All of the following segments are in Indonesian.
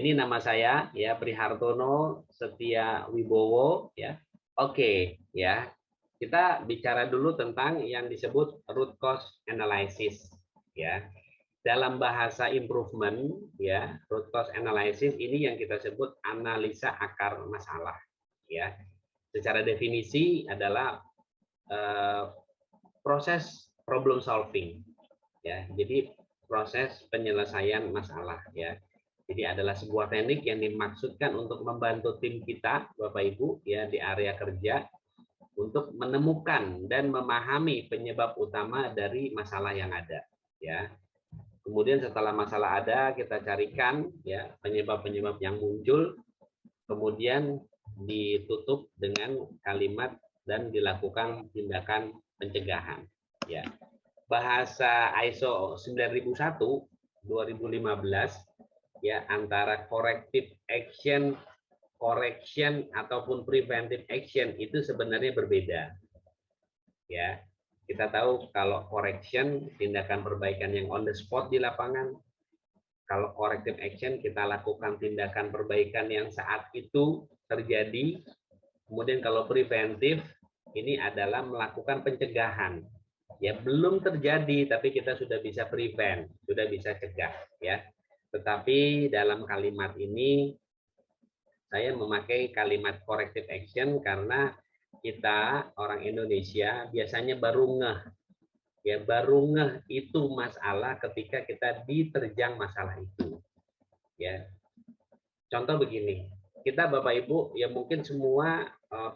Ini nama saya ya, Prihartono Setia Wibowo ya. Oke ya. Kita bicara dulu tentang yang disebut root cause analysis ya. Dalam bahasa improvement ya, root cause analysis ini yang kita sebut analisa akar masalah ya. Secara definisi adalah proses problem solving ya. Jadi proses penyelesaian masalah ya. Jadi adalah sebuah teknik yang dimaksudkan untuk membantu tim kita, Bapak Ibu, ya di area kerja untuk menemukan dan memahami penyebab utama dari masalah yang ada, ya. Kemudian setelah masalah ada, kita carikan ya penyebab-penyebab yang muncul, kemudian ditutup dengan kalimat dan dilakukan tindakan pencegahan, ya. Bahasa ISO 9001 2015 ya, antara corrective action, correction ataupun preventive action itu sebenarnya berbeda. Ya, kita tahu kalau correction tindakan perbaikan yang on the spot di lapangan. Kalau corrective action kita lakukan tindakan perbaikan yang saat itu terjadi. Kemudian kalau preventif ini adalah melakukan pencegahan. Ya, belum terjadi tapi kita sudah bisa prevent, sudah bisa cegah ya. Tetapi dalam kalimat ini saya memakai kalimat corrective action karena kita orang Indonesia biasanya baru ngeh. Ya, baru ngeh itu masalah ketika kita diterjang masalah itu. Ya. Contoh begini, kita Bapak Ibu ya mungkin semua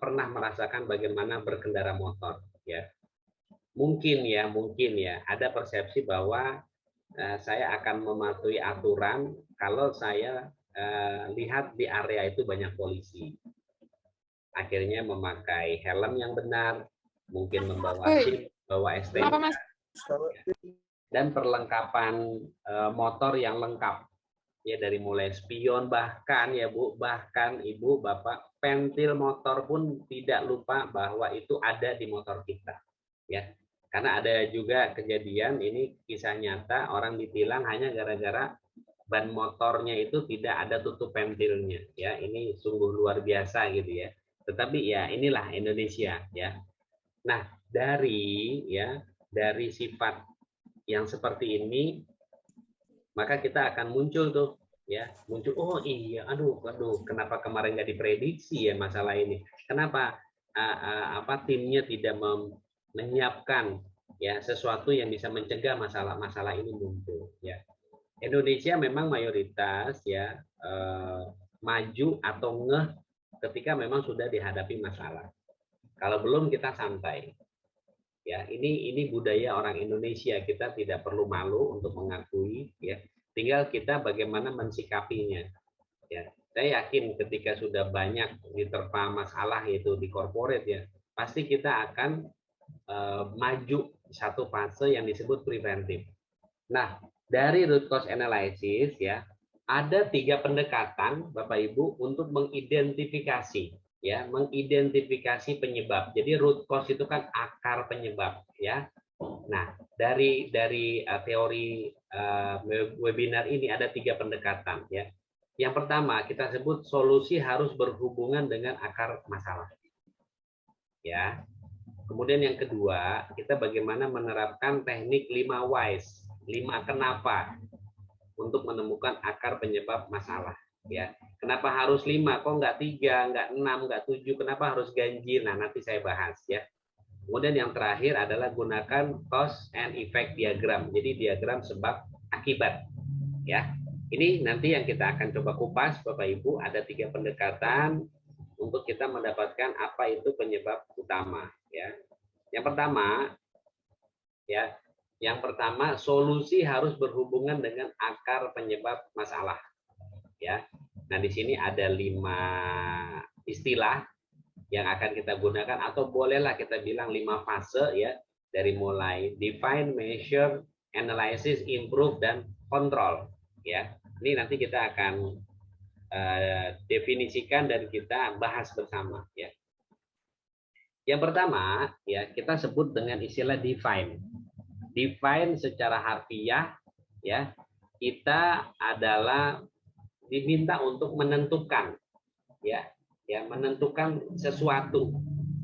pernah merasakan bagaimana berkendara motor ya. Mungkin ya ada persepsi bahwa saya akan mematuhi aturan kalau saya lihat di area itu banyak polisi. Akhirnya memakai helm yang benar, mungkin membawa SIM, bawa STNK, dan perlengkapan motor yang lengkap. Ya, dari mulai spion bahkan ya Bu, bahkan Ibu, Bapak, pentil motor pun tidak lupa bahwa itu ada di motor kita. Ya. Karena ada juga kejadian, ini kisah nyata, orang ditilang hanya gara-gara ban motornya itu tidak ada tutup pentilnya. Ya, ini sungguh luar biasa gitu ya. Tetapi ya inilah Indonesia ya. Nah, dari sifat yang seperti ini, maka kita akan muncul tuh ya, oh iya, aduh kenapa kemarin nggak diprediksi ya masalah ini, kenapa timnya tidak menyiapkan ya sesuatu yang bisa mencegah masalah ini muncul ya. Indonesia memang mayoritas ya maju atau ngeh ketika memang sudah dihadapi masalah. Kalau belum kita santai. Ya, ini budaya orang Indonesia, kita tidak perlu malu untuk mengakui ya. Tinggal kita bagaimana mensikapinya. Ya, saya yakin ketika sudah banyak diterpa masalah itu di corporate ya, pasti kita akan maju satu fase yang disebut preventif. Nah, dari root cause analysis ya, ada 3 pendekatan Bapak Ibu untuk mengidentifikasi ya, mengidentifikasi penyebab. Jadi root cause itu kan akar penyebab ya. Nah, dari teori webinar ini ada 3 pendekatan ya. Yang pertama kita sebut solusi harus berhubungan dengan akar masalah. Ya. Kemudian yang kedua, kita bagaimana menerapkan teknik 5 whys, 5 kenapa untuk menemukan akar penyebab masalah. Ya, kenapa harus 5? Kok nggak 3, nggak 6, nggak 7? Kenapa harus ganjil? Nah, nanti saya bahas ya. Kemudian yang terakhir adalah gunakan cause and effect diagram. Jadi diagram sebab akibat. Ya, ini nanti yang kita akan coba kupas, Bapak Ibu. Ada 3 pendekatan untuk kita mendapatkan apa itu penyebab utama. Ya, yang pertama solusi harus berhubungan dengan akar penyebab masalah. Ya, nah di sini ada 5 istilah yang akan kita gunakan, atau bolehlah kita bilang 5 fase ya, dari mulai define, measure, analysis, improve, dan control. Ya, ini nanti kita akan definisikan dan kita bahas bersama. Ya. Yang pertama ya kita sebut dengan istilah define. Define secara harfiah ya, kita adalah diminta untuk menentukan, ya, menentukan sesuatu,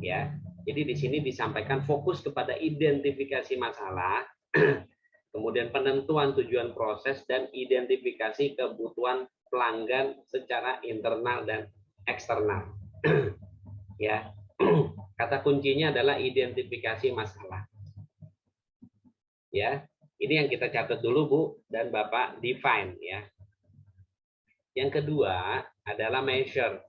ya. Jadi di sini disampaikan fokus kepada identifikasi masalah, kemudian penentuan tujuan proses dan identifikasi kebutuhan pelanggan secara internal dan eksternal. Ya, kata kuncinya adalah identifikasi masalah. Ya, ini yang kita catat dulu Bu dan Bapak, define ya. Yang kedua adalah measure.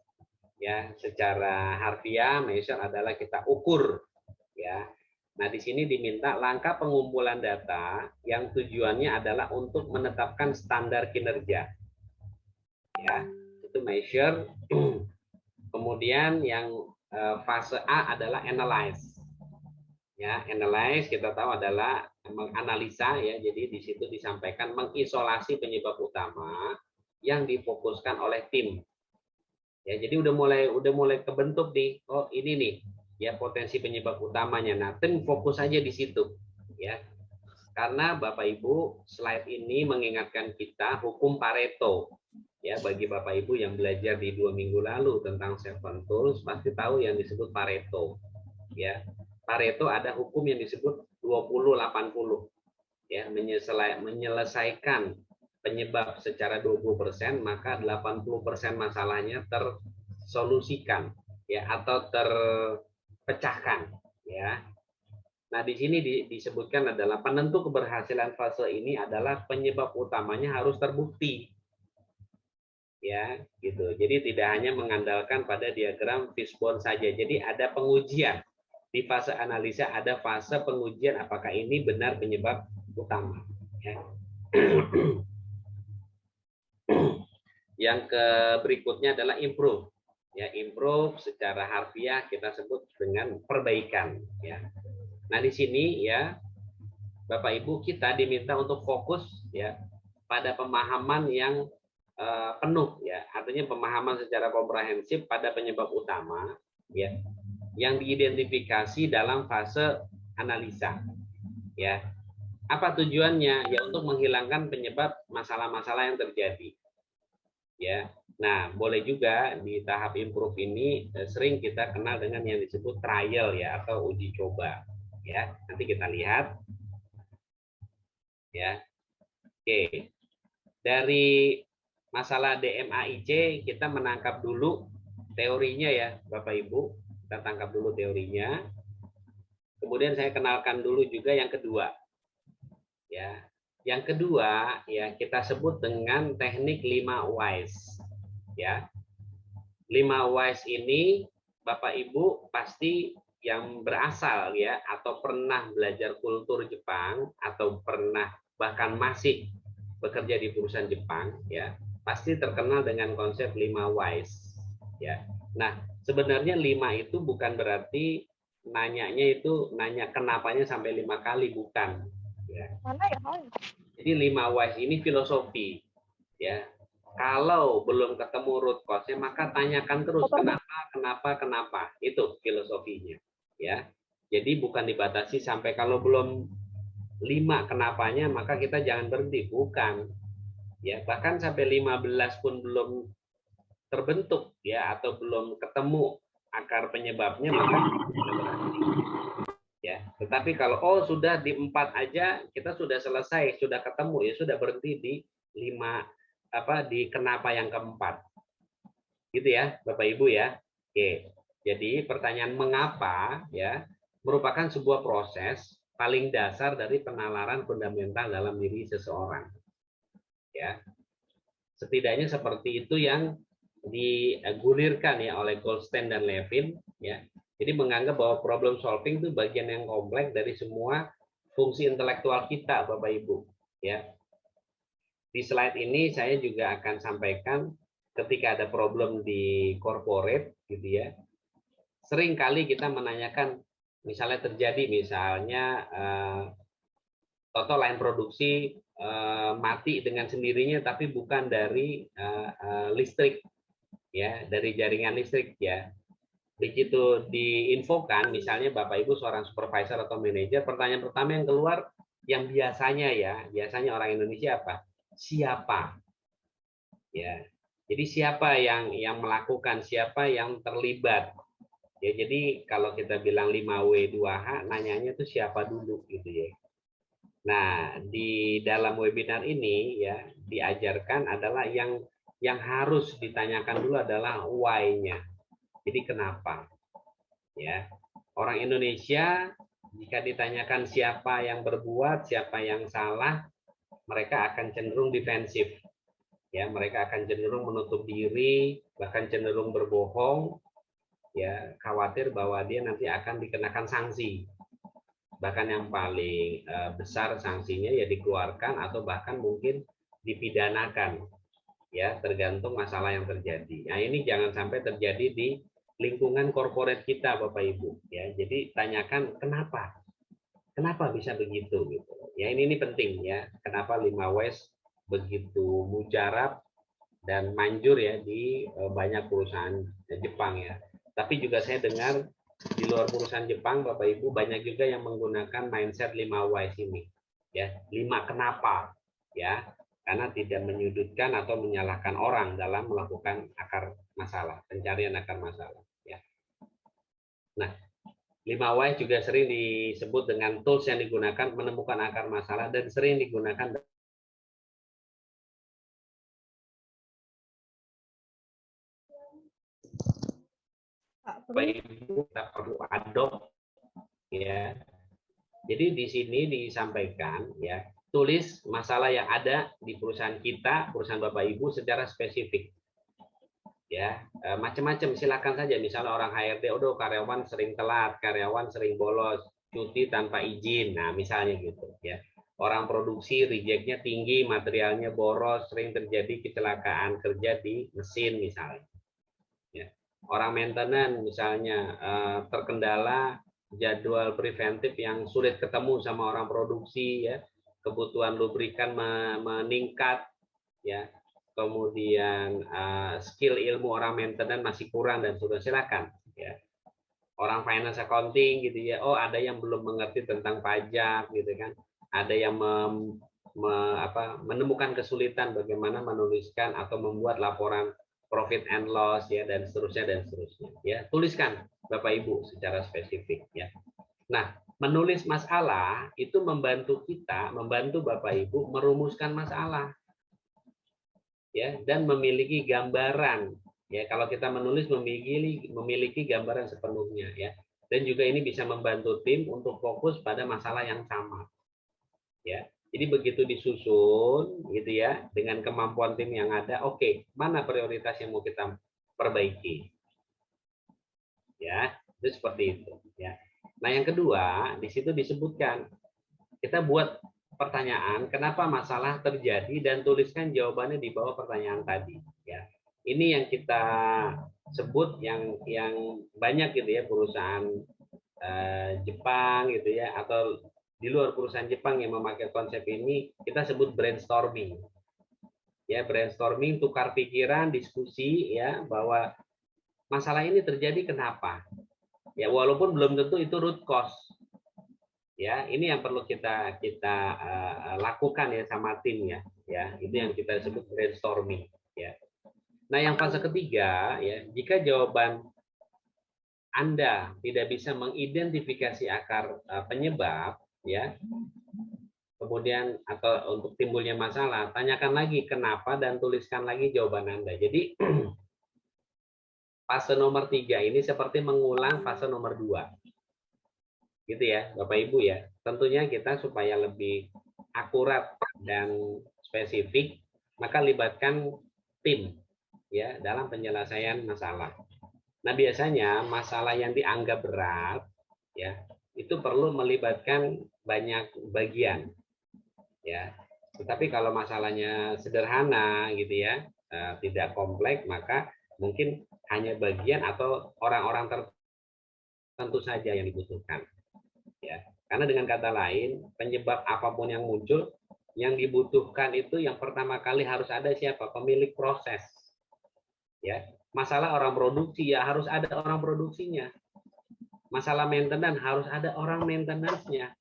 Ya, secara harfiah measure adalah kita ukur ya. Nah, di sini diminta langkah pengumpulan data yang tujuannya adalah untuk menetapkan standar kinerja. Ya, itu measure. Kemudian yang fase A adalah analyze. Ya, analyze kita tahu adalah menganalisa ya. Jadi di situ disampaikan mengisolasi penyebab utama yang difokuskan oleh tim. Ya, jadi udah mulai kebentuk nih. Oh, ini nih ya potensi penyebab utamanya. Nah, tim fokus aja di situ ya. Karena Bapak Ibu, slide ini mengingatkan kita hukum Pareto. Ya, bagi Bapak Ibu yang belajar di 2 minggu lalu tentang Seven Tools pasti tahu yang disebut Pareto. Ya. Pareto ada hukum yang disebut 20-80. Ya, menyelesaikan penyebab secara 20%, maka 80% masalahnya tersolusikan ya atau terpecahkan ya. Nah, di sini disebutkan adalah penentu keberhasilan fase ini adalah penyebab utamanya harus terbukti. Ya, gitu. Jadi tidak hanya mengandalkan pada diagram fishbone saja. Jadi ada pengujian. Di fase analisa ada fase pengujian apakah ini benar penyebab utama. Ya. Yang berikutnya adalah improve. Ya, improve secara harfiah kita sebut dengan perbaikan. Ya. Nah, di sini ya Bapak Ibu kita diminta untuk fokus ya pada pemahaman yang penuh ya, artinya pemahaman secara komprehensif pada penyebab utama ya yang diidentifikasi dalam fase analisa. Ya. Apa tujuannya? Ya untuk menghilangkan penyebab masalah-masalah yang terjadi. Ya. Nah, boleh juga di tahap improve ini sering kita kenal dengan yang disebut trial ya atau uji coba. Ya, nanti kita lihat. Ya. Oke. Dari masalah DMAIC kita menangkap dulu teorinya ya, Bapak Ibu. Kita tangkap dulu teorinya. Kemudian saya kenalkan dulu juga yang kedua. Ya. Yang kedua ya kita sebut dengan teknik 5 whys. Ya. 5 whys ini Bapak Ibu pasti yang berasal ya atau pernah belajar kultur Jepang atau pernah bahkan masih bekerja di perusahaan Jepang ya pasti terkenal dengan konsep 5 whys ya. Nah, sebenarnya 5 itu bukan berarti nanyanya itu nanya kenapanya sampai 5 kali, bukan ya. Jadi 5 whys ini filosofi ya. Kalau belum ketemu root cause-nya maka tanyakan terus kenapa. Itu filosofinya ya. Jadi bukan dibatasi sampai kalau belum 5 kenapanya maka kita jangan berhenti, bukan. Ya, bahkan sampai 15 pun belum terbentuk ya atau belum ketemu akar penyebabnya maka berhenti. Ya, tetapi kalau sudah di 4 aja kita sudah selesai, sudah ketemu ya sudah berhenti di 5 di kenapa yang keempat. Gitu ya, Bapak Ibu ya. Oke. Jadi pertanyaan mengapa ya merupakan sebuah proses paling dasar dari penalaran fundamental dalam diri seseorang. Ya. Setidaknya seperti itu yang digulirkan ya oleh Goldstein dan Levin ya. Jadi menganggap bahwa problem solving itu bagian yang kompleks dari semua fungsi intelektual kita, Bapak Ibu ya. Di slide ini saya juga akan sampaikan ketika ada problem di corporate gitu ya. Sering kali kita menanyakan misalnya terjadi contoh lain produksi mati dengan sendirinya tapi bukan dari listrik ya, dari jaringan listrik ya. Begitu diinfokan misalnya Bapak Ibu seorang supervisor atau manajer, pertanyaan pertama yang keluar yang biasanya orang Indonesia apa? Siapa? Ya. Jadi siapa yang melakukan, siapa yang terlibat. Ya, jadi kalau kita bilang 5W2H, nanyanya itu siapa dulu gitu ya. Nah, di dalam webinar ini ya diajarkan adalah yang harus ditanyakan dulu adalah why-nya. Jadi kenapa? Ya. Orang Indonesia jika ditanyakan siapa yang berbuat, siapa yang salah, mereka akan cenderung defensif. Ya, mereka akan cenderung menutup diri, bahkan cenderung berbohong, ya, khawatir bahwa dia nanti akan dikenakan sanksi. Bahkan yang paling besar sanksinya ya dikeluarkan atau bahkan mungkin dipidanakan, ya, tergantung masalah yang terjadi. Nah, ini jangan sampai terjadi di lingkungan korporat kita, Bapak Ibu, ya. Jadi tanyakan kenapa bisa begitu gitu. Ya, ini penting ya. Kenapa 5Ws begitu mujarab dan manjur ya di banyak perusahaan Jepang ya. Tapi juga saya dengar di luar perusahaan Jepang, Bapak Ibu, banyak juga yang menggunakan mindset 5Ws ini. Ya, 5 kenapa? Ya, karena tidak menyudutkan atau menyalahkan orang dalam melakukan akar masalah, pencarian akar masalah. Ya. Nah, 5W juga sering disebut dengan tools yang digunakan menemukan akar masalah dan sering digunakan Bapak Ibu, kita perlu adopt ya. Jadi di sini disampaikan ya, tulis masalah yang ada di perusahaan kita, perusahaan Bapak Ibu secara spesifik. Ya, macam-macam, silakan saja. Misalnya orang HRD, udah karyawan sering telat, karyawan sering bolos, cuti tanpa izin. Nah, misalnya gitu ya. Orang produksi rejectnya tinggi, materialnya boros, sering terjadi kecelakaan kerja di mesin misalnya. Ya. Orang maintenance misalnya terkendala jadwal preventif yang sulit ketemu sama orang produksi ya. Kebutuhan lubrikan meningkat ya. Kemudian skill ilmu orang maintenance masih kurang dan sudah silakan ya. Orang finance accounting gitu ya, oh ada yang belum mengerti tentang pajak gitu kan, ada yang menemukan kesulitan bagaimana menuliskan atau membuat laporan profit and loss ya, dan seterusnya ya. Tuliskan Bapak Ibu secara spesifik ya. Nah, menulis masalah itu membantu Bapak Ibu merumuskan masalah ya, dan memiliki gambaran ya. Kalau kita menulis memiliki gambaran sepenuhnya ya, dan juga ini bisa membantu tim untuk fokus pada masalah yang sama ya. Jadi begitu disusun gitu ya, dengan kemampuan tim yang ada, oke, mana prioritas yang mau kita perbaiki ya, itu seperti itu ya. Nah, yang kedua di situ disebutkan kita buat pertanyaan kenapa masalah terjadi dan tuliskan jawabannya di bawah pertanyaan tadi ya. Ini yang kita sebut yang banyak gitu ya, perusahaan Jepang gitu ya, atau di luar perusahaan Jepang yang memakai konsep ini kita sebut brainstorming. Ya, brainstorming, tukar pikiran, diskusi ya, bahwa masalah ini terjadi kenapa. Ya, walaupun belum tentu itu root cause. Ya, ini yang perlu kita lakukan ya sama tim ya. Ya, itu yang kita sebut brainstorming ya. Nah, yang fase ketiga ya, jika jawaban Anda tidak bisa mengidentifikasi akar penyebab ya, kemudian atau untuk timbulnya masalah, tanyakan lagi kenapa dan tuliskan lagi jawaban Anda. Jadi fase nomor 3 ini seperti mengulang fase nomor 2. Gitu ya, Bapak Ibu ya. Tentunya kita supaya lebih akurat dan spesifik, maka libatkan tim ya dalam penyelesaian masalah. Nah, biasanya masalah yang dianggap berat ya, itu perlu melibatkan banyak bagian ya. Tetapi kalau masalahnya sederhana gitu ya, tidak kompleks, maka mungkin hanya bagian atau orang-orang tertentu saja yang dibutuhkan. Ya, karena dengan kata lain, penyebab apapun yang muncul, yang dibutuhkan itu yang pertama kali harus ada siapa? Pemilik proses. Ya, masalah orang produksi ya harus ada orang produksinya. Masalah maintenance harus ada orang maintenance-nya.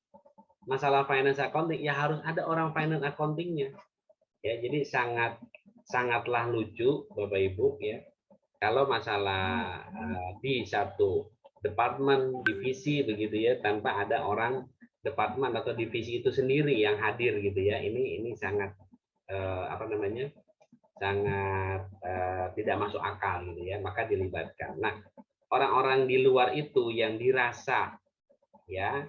Masalah finance accounting ya harus ada orang finance accounting-nya. Ya, jadi sangat sangatlah lucu Bapak Ibu ya. Kalau masalah di satu departemen, divisi begitu ya, tanpa ada orang departemen atau divisi itu sendiri yang hadir gitu ya. Ini sangat apa namanya? Sangat tidak masuk akal gitu ya, maka dilibatkan. Nah, orang-orang di luar itu yang dirasa ya,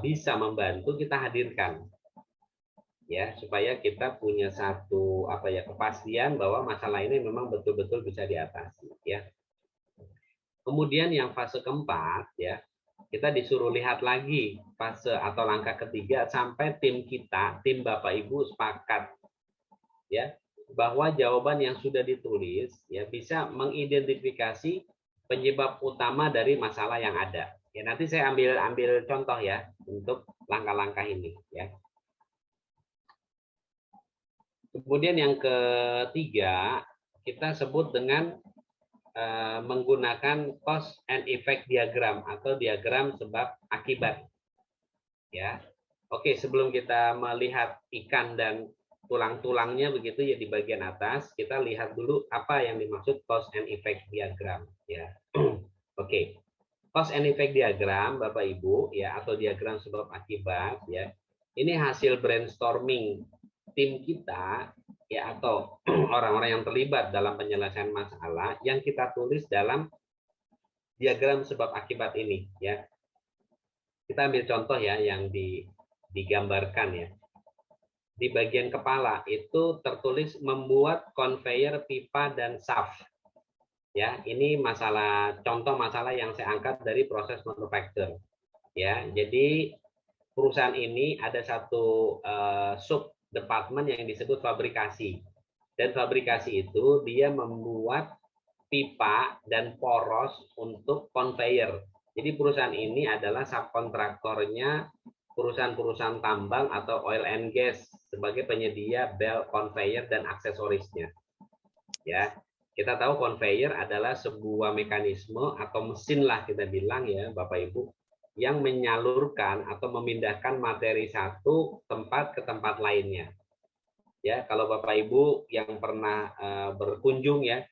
bisa membantu, kita hadirkan ya, supaya kita punya satu kepastian bahwa masalah ini memang betul-betul bisa diatasi ya. Kemudian yang fase keempat ya, kita disuruh lihat lagi fase atau langkah ketiga sampai tim kita, tim Bapak Ibu sepakat ya bahwa jawaban yang sudah ditulis ya bisa mengidentifikasi penyebab utama dari masalah yang ada. Ya, nanti saya ambil contoh ya untuk langkah-langkah ini ya. Kemudian yang ketiga kita sebut dengan menggunakan cause and effect diagram atau diagram sebab akibat. Ya. Oke, sebelum kita melihat ikan dan tulang-tulangnya begitu ya di bagian atas, kita lihat dulu apa yang dimaksud cause and effect diagram ya. Oke. Cause and effect diagram Bapak Ibu ya, atau diagram sebab akibat ya. Ini hasil brainstorming tim kita ya, atau orang-orang yang terlibat dalam penyelesaian masalah yang kita tulis dalam diagram sebab akibat ini ya. Kita ambil contoh ya yang digambarkan ya. Di bagian kepala itu tertulis membuat conveyor, pipa dan shaft. Ya, ini contoh masalah yang saya angkat dari proses manufacture. Ya, jadi perusahaan ini ada satu sub departemen yang disebut fabrikasi. Dan fabrikasi itu dia membuat pipa dan poros untuk conveyor. Jadi perusahaan ini adalah subkontraktornya perusahaan-perusahaan tambang atau oil and gas sebagai penyedia belt, conveyor dan aksesorisnya. Ya, kita tahu conveyor adalah sebuah mekanisme atau mesin lah kita bilang ya Bapak Ibu, yang menyalurkan atau memindahkan materi satu tempat ke tempat lainnya. Ya, kalau Bapak Ibu yang pernah berkunjung ya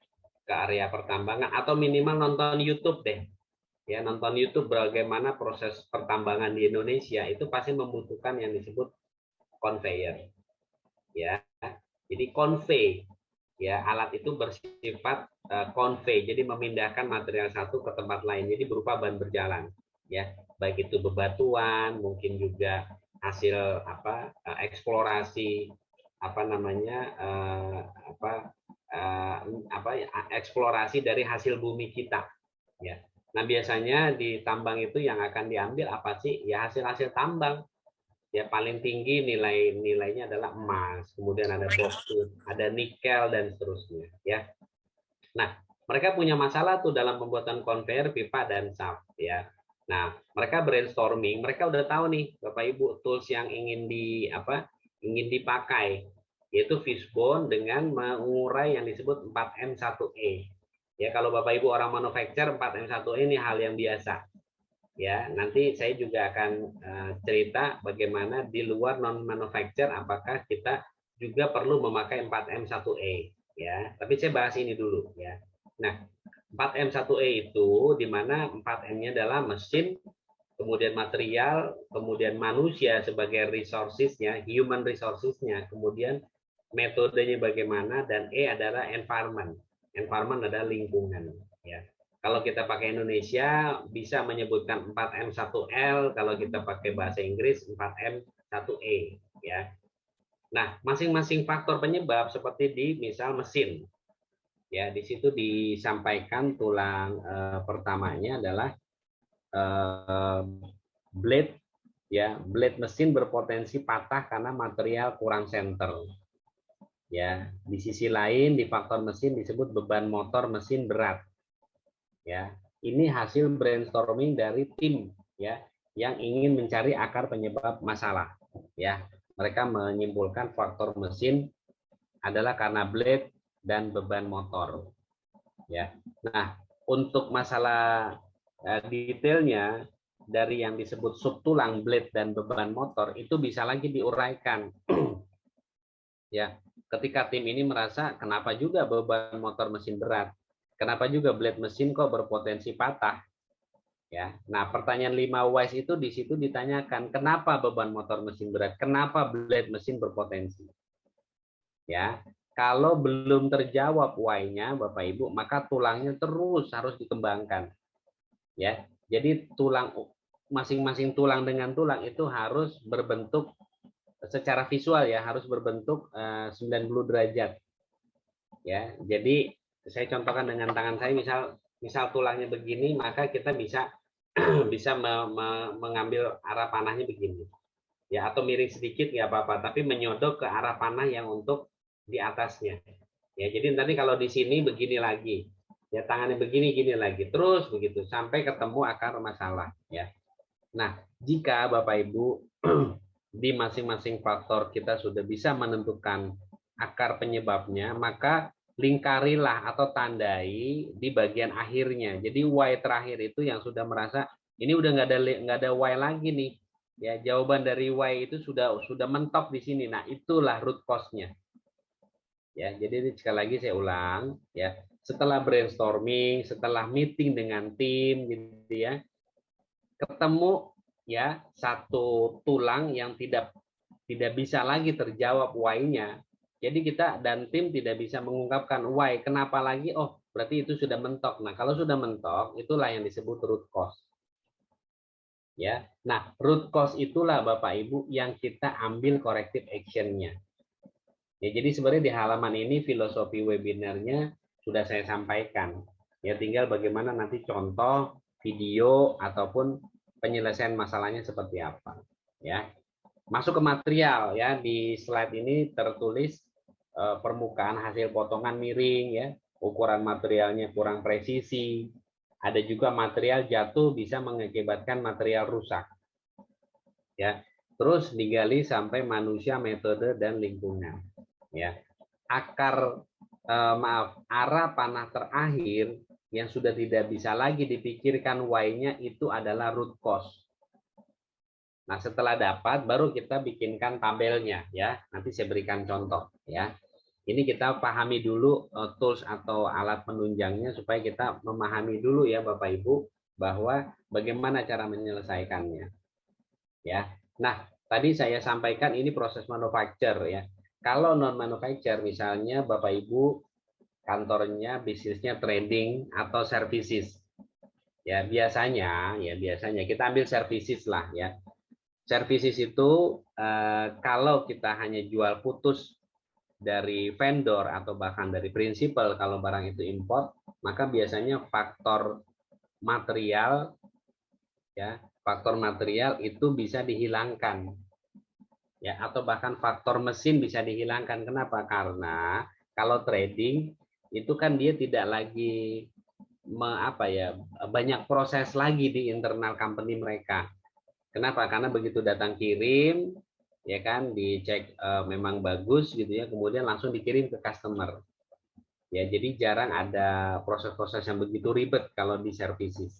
ke area pertambangan atau minimal nonton YouTube deh. Ya, nonton YouTube bagaimana proses pertambangan di Indonesia itu pasti membutuhkan yang disebut conveyor. Ya. Jadi convey ya, alat itu bersifat convey, jadi memindahkan material satu ke tempat lain, jadi berupa ban berjalan ya, baik itu bebatuan, mungkin juga hasil eksplorasi eksplorasi dari hasil bumi kita ya. Nah, biasanya di tambang itu yang akan diambil apa sih? Ya hasil-hasil tambang. Ya paling tinggi nilainya adalah emas, kemudian ada bauxite, ada nikel dan seterusnya ya. Nah, mereka punya masalah tuh dalam pembuatan conveyor, pipa dan shaft ya. Nah, mereka brainstorming, mereka udah tahu nih Bapak Ibu tools yang ingin dipakai, yaitu fishbone dengan mengurai yang disebut 4M1E. Ya, kalau Bapak Ibu orang manufacture, 4M1E ini hal yang biasa. Ya, nanti saya juga akan cerita bagaimana di luar non manufacture apakah kita juga perlu memakai 4M1E ya. Tapi saya bahas ini dulu ya. Nah, 4M1E itu di mana 4M-nya adalah mesin, kemudian material, kemudian manusia sebagai resources-nya, human resources-nya, kemudian metodenya bagaimana, dan E adalah environment. Environment adalah lingkungan ya. Kalau kita pakai Indonesia bisa menyebutkan 4M1L, kalau kita pakai bahasa Inggris 4M1E ya. Nah, masing-masing faktor penyebab seperti di misal mesin. Ya, di situ disampaikan tulang pertamanya adalah blade ya, blade mesin berpotensi patah karena material kurang senter. Ya, di sisi lain di faktor mesin disebut beban motor mesin berat. Ya, ini hasil brainstorming dari tim ya yang ingin mencari akar penyebab masalah. Ya, mereka menyimpulkan faktor mesin adalah karena blade dan beban motor. Ya, nah untuk masalah detailnya dari yang disebut subtulang, blade dan beban motor itu bisa lagi diuraikan. Ya, ketika tim ini merasa kenapa juga beban motor mesin berat, kenapa juga blade mesin kok berpotensi patah. Ya, nah pertanyaan 5 whys itu di situ ditanyakan, kenapa beban motor mesin berat, kenapa blade mesin berpotensi. Ya, kalau belum terjawab why-nya Bapak Ibu, maka tulangnya terus harus dikembangkan. Ya, jadi tulang masing-masing tulang dengan tulang itu harus berbentuk secara visual ya, harus berbentuk 90 derajat. Ya, jadi saya contohkan dengan tangan saya, misal tulangnya begini, maka kita bisa bisa mengambil arah panahnya begini, ya, atau miring sedikit nggak apa-apa, tapi menyodok ke arah panah yang untuk di atasnya, ya. Jadi nanti kalau di sini begini lagi, ya, tangannya begini gini lagi, terus begitu sampai ketemu akar masalah, ya. Nah, jika Bapak Ibu di masing-masing faktor kita sudah bisa menentukan akar penyebabnya, maka lingkarilah atau tandai di bagian akhirnya. Jadi why terakhir itu yang sudah merasa ini udah nggak ada why lagi nih. Ya, jawaban dari why itu sudah mentok di sini. Nah, itulah root cause-nya. Ya, jadi sekali lagi saya ulang ya. Setelah brainstorming, setelah meeting dengan tim gitu ya, ketemu ya satu tulang yang tidak bisa lagi terjawab why-nya. Jadi kita dan tim tidak bisa mengungkapkan why, kenapa lagi, oh berarti itu sudah mentok. Nah, kalau sudah mentok, itulah yang disebut root cause. Ya, nah root cause itulah Bapak Ibu yang kita ambil corrective action-nya. Ya, jadi sebenarnya di halaman ini filosofi webinarnya sudah saya sampaikan. Ya, tinggal bagaimana nanti contoh video ataupun penyelesaian masalahnya seperti apa. Ya, masuk ke material ya, di slide ini tertulis permukaan hasil potongan miring ya, ukuran materialnya kurang presisi, ada juga material jatuh bisa mengakibatkan material rusak ya, terus digali sampai manusia, metode dan lingkungan ya. Akar arah panah terakhir yang sudah tidak bisa lagi dipikirkan why-nya itu adalah root cause. Nah, setelah dapat baru kita bikinkan tabelnya ya. Nanti saya berikan contoh ya. Ini kita pahami dulu tools atau alat penunjangnya supaya kita memahami dulu ya Bapak Ibu bahwa bagaimana cara menyelesaikannya. Ya. Nah, tadi saya sampaikan ini proses manufacture ya. Kalau non manufacture misalnya Bapak Ibu kantornya bisnisnya trading atau services. Ya, biasanya kita ambil services lah ya. Services itu kalau kita hanya jual putus dari vendor atau bahkan dari prinsipal kalau barang itu import, maka biasanya faktor material ya, faktor material itu bisa dihilangkan. Ya, atau bahkan faktor mesin bisa dihilangkan. Kenapa? Karena kalau trading itu kan dia tidak lagi banyak proses lagi di internal company mereka. Kenapa? Karena begitu datang kirim, ya kan, dicek memang bagus gitu ya, kemudian langsung dikirim ke customer. Ya, jadi jarang ada proses-proses yang begitu ribet kalau di services,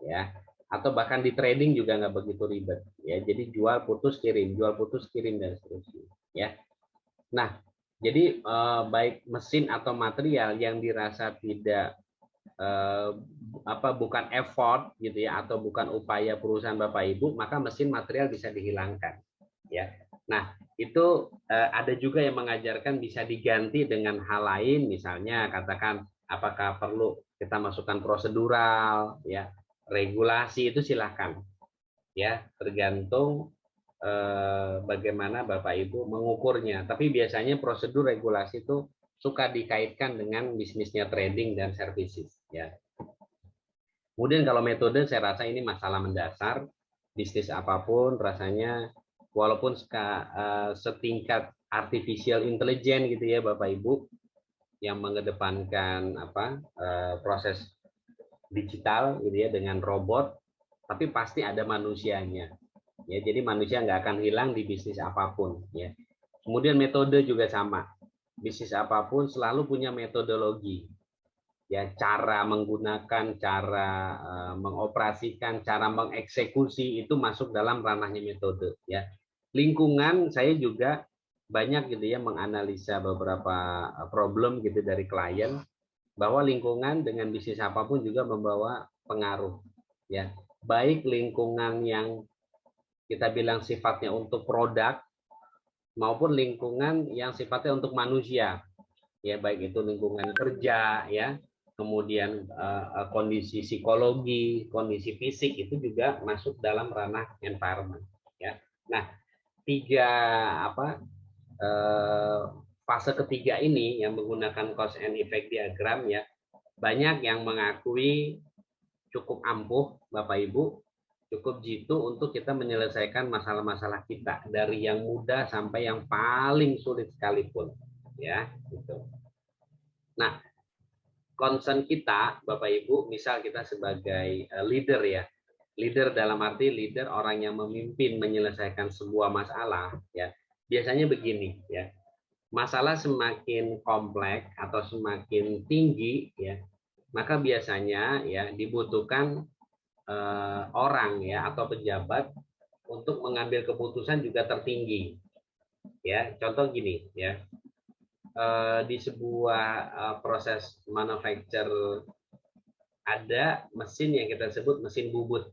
ya. Atau bahkan di trading juga nggak begitu ribet, ya. Jadi jual putus kirim dan seterusnya, ya. Nah, jadi baik mesin atau material yang dirasa tidak bukan effort gitu ya atau bukan upaya perusahaan Bapak Ibu, maka mesin material bisa dihilangkan ya. Nah, itu ada juga yang mengajarkan bisa diganti dengan hal lain, misalnya katakan apakah perlu kita masukkan prosedural ya, regulasi, itu silahkan ya, tergantung bagaimana Bapak Ibu mengukurnya. Tapi biasanya prosedur regulasi itu suka dikaitkan dengan bisnisnya trading dan services ya. Kemudian kalau metode saya rasa ini masalah mendasar, bisnis apapun rasanya walaupun setingkat artificial intelligence gitu ya Bapak Ibu yang mengedepankan proses digital gitu ya dengan robot, tapi pasti ada manusianya. Ya, jadi manusia nggak akan hilang di bisnis apapun ya. Kemudian metode juga sama. Bisnis apapun selalu punya metodologi. Ya, cara menggunakan, cara mengoperasikan, cara mengeksekusi itu masuk dalam ranahnya metode ya. Lingkungan saya juga banyak gitu ya menganalisa beberapa problem gitu dari klien, bahwa lingkungan dengan bisnis apapun juga membawa pengaruh, ya. Baik lingkungan yang kita bilang sifatnya untuk produk maupun lingkungan yang sifatnya untuk manusia, ya, baik itu lingkungan kerja, ya, kemudian kondisi psikologi, kondisi fisik itu juga masuk dalam ranah environment, ya. Nah, tiga apa fase ketiga ini yang menggunakan cause and effect diagram, ya, banyak yang mengakui cukup ampuh Bapak Ibu, cukup jitu untuk kita menyelesaikan masalah-masalah kita dari yang mudah sampai yang paling sulit sekalipun, ya, gitu. Nah, concern kita Bapak Ibu, misal kita sebagai leader, ya, leader dalam arti leader orang yang memimpin menyelesaikan sebuah masalah, ya, biasanya begini, ya, masalah semakin kompleks atau semakin tinggi, ya, maka biasanya ya dibutuhkan orang, ya, atau pejabat untuk mengambil keputusan juga tertinggi, ya. Contoh gini, ya, di sebuah proses manufacture ada mesin yang kita sebut mesin bubut,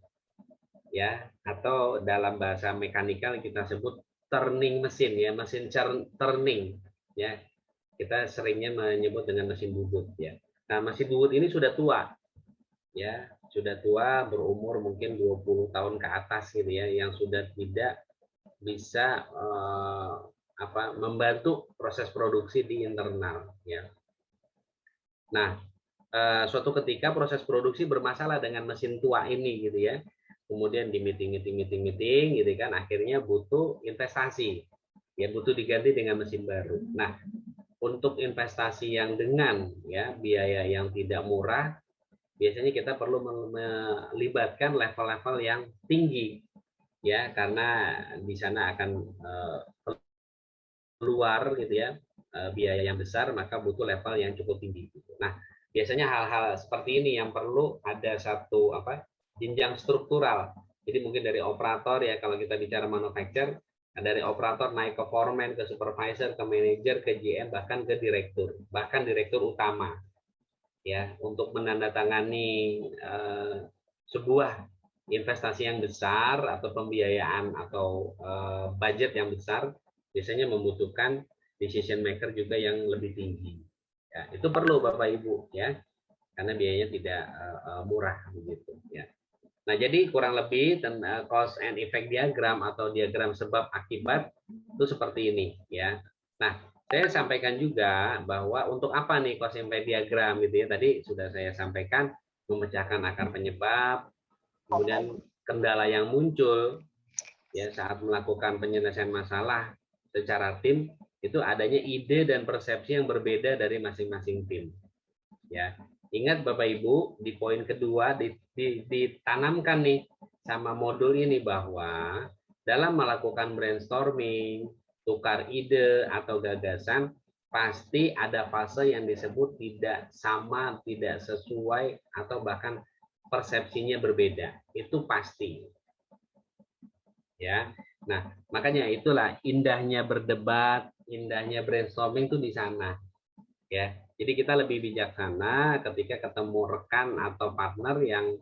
ya, atau dalam bahasa mekanikal kita sebut turning mesin, ya, mesin turning, ya, kita seringnya menyebut dengan mesin bubut, ya. Nah, mesin bubut ini sudah tua, ya, sudah tua, berumur mungkin 20 tahun ke atas gitu ya, yang sudah tidak bisa membantu proses produksi di internal, ya. Nah, suatu ketika proses produksi bermasalah dengan mesin tua ini gitu ya. Kemudian di meeting gitu kan, akhirnya butuh investasi. Ya, butuh diganti dengan mesin baru. Nah, untuk investasi yang dengan ya biaya yang tidak murah, biasanya kita perlu melibatkan level-level yang tinggi, ya, karena di sana akan keluar gitu ya biaya yang besar, maka butuh level yang cukup tinggi. Nah, biasanya hal-hal seperti ini yang perlu ada satu jenjang struktural. Jadi mungkin dari operator, ya, kalau kita bicara manufacture, dari operator naik ke foreman, ke supervisor, ke manajer, ke GM, bahkan ke direktur, bahkan direktur utama, ya, untuk menandatangani sebuah investasi yang besar atau pembiayaan atau budget yang besar, biasanya membutuhkan decision maker juga yang lebih tinggi. Ya, itu perlu Bapak Ibu, ya, karena biayanya tidak murah begitu, ya. Nah, jadi kurang lebih cause and effect diagram atau diagram sebab akibat itu seperti ini, ya. Nah, saya sampaikan juga bahwa untuk apa nih cause and effect diagram gitu ya. Tadi sudah saya sampaikan, memecahkan akar penyebab, kemudian kendala yang muncul ya saat melakukan penyelesaian masalah secara tim, itu adanya ide dan persepsi yang berbeda dari masing-masing tim, ya. Ingat Bapak Ibu, di poin kedua ditanamkan nih sama modul ini bahwa dalam melakukan brainstorming, tukar ide atau gagasan, pasti ada fase yang disebut tidak sama, tidak sesuai, atau bahkan persepsinya berbeda. Itu pasti. Ya. Nah, makanya itulah indahnya berdebat, indahnya brainstorming itu di sana. Ya. Jadi kita lebih bijaksana ketika ketemu rekan atau partner yang